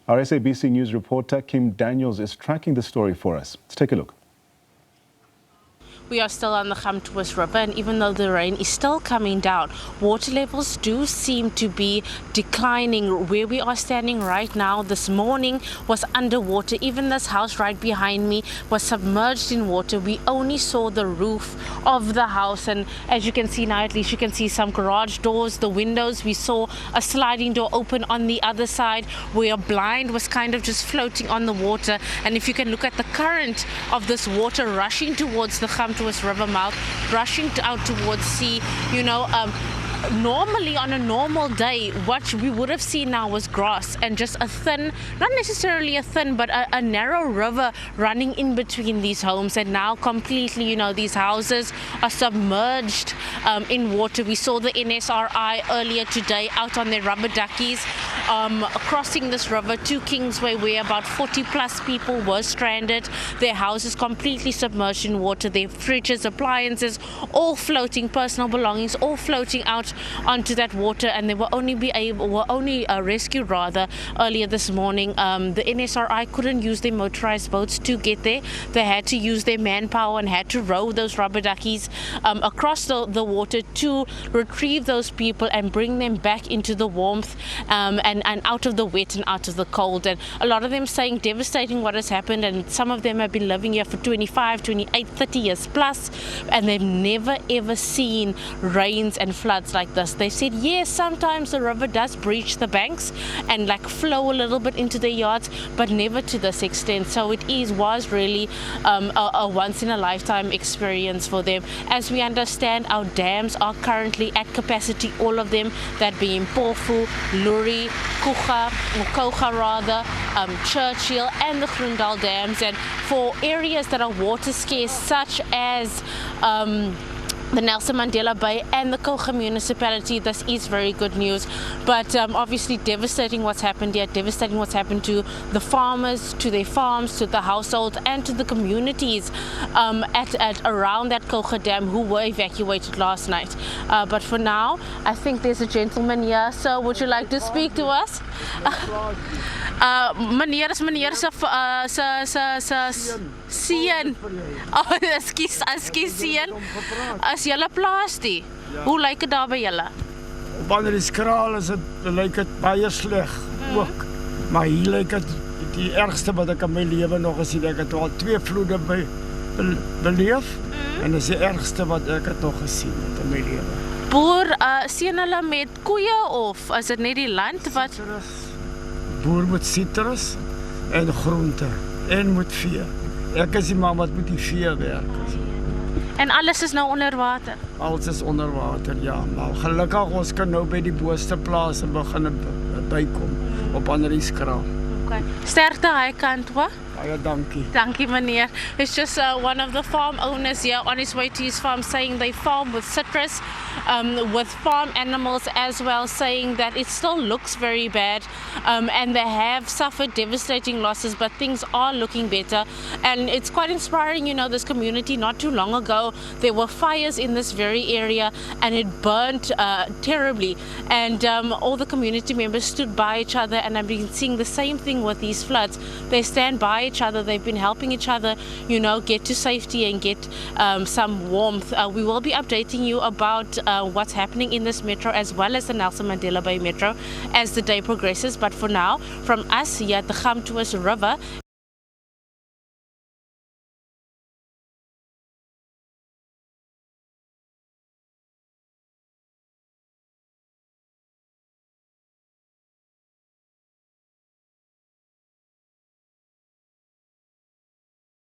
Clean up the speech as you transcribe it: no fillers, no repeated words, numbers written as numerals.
Our SABC News reporter Kim Daniels is tracking the story for us. Let's take a look. We are still on the Gamtoos River, and even though the rain is still coming down, water levels do seem to be declining. Where we are standing right now this morning was underwater. Even this house right behind me was submerged in water. We only saw the roof of the house, and as you can see now, at least you can see some garage doors, the windows. We saw a sliding door open on the other side where a blind was kind of just floating on the water. And if you can look at the current of this water rushing towards the Gamtoos River mouth, rushing out towards sea, normally on a normal day, what we would have seen now was grass and just a thin, not necessarily a thin, but a narrow river running in between these homes. And now completely, these houses are submerged in water. We saw the NSRI earlier today out on their rubber duckies crossing this river to Kingsway, where about 40 plus people were stranded. Their houses completely submerged in water, their fridges, appliances, all floating, personal belongings, all floating out onto that water, and they were only rescued earlier this morning. The NSRI couldn't use their motorized boats to get there. They had to use their manpower and had to row those rubber duckies across the water to retrieve those people and bring them back into the warmth and out of the wet and out of the cold. And a lot of them saying devastating what has happened, and some of them have been living here for 25, 28, 30 years plus, and they've never ever seen rains and floods like this. They said yes, sometimes the river does breach the banks and flow a little bit into their yards, but never to this extent. So it was really a once in a lifetime experience for them. As we understand, our dams are currently at capacity, all of them, that being Mpofu, Luri, Kouga, Churchill and the Groendal dams. And for areas that are water scarce, such as the Nelson Mandela Bay and the Kouga municipality, this is very good news. But obviously devastating what's happened here, devastating what's happened to the farmers, to their farms, to the households and to the communities at around that Kouga dam who were evacuated last night. But for now, I think there's a gentleman here. So would you like to speak to us? Meneer is meneer se seun. Oh, ekskuus seun. As julle plaas die. Hoe lyk dit daar by julle? Wanneer die skraal is dit lyk dit baie sleg ook. Maar hier lyk dit die ergste wat ek in my lewe nog gesien het. Ek het al 2 vloede beleef en dit is die ergste wat ek het nog gesien het in my lewe. Boer sien hulle met koeie of is dit net die land wat boer met sitrus en groente en met vee. Ek is die man wat met die vee werk. En alles is nou onder water? Alles is onder water, ja. Maar gelukkig ons kan nou by die boonste plase begin bykom op Andries Kraal. Okay. Sterkte hy kant hoor. Baie dankie. Dankie meneer. It's just one of the farm owners here on his way to his farm saying they farm with citrus, with farm animals as well, saying that it still looks very bad and they have suffered devastating losses, but things are looking better. And it's quite inspiring, this community. Not too long ago there were fires in this very area and it burned terribly, and all the community members stood by each other, and I've been seeing the same thing with these floods. They stand by each other, they've been helping each other, get to safety and get some warmth. We will be updating you about what's happening in this metro as well as the Nelson Mandela Bay Metro as the day progresses. But for now, from us here at the Gamtoos River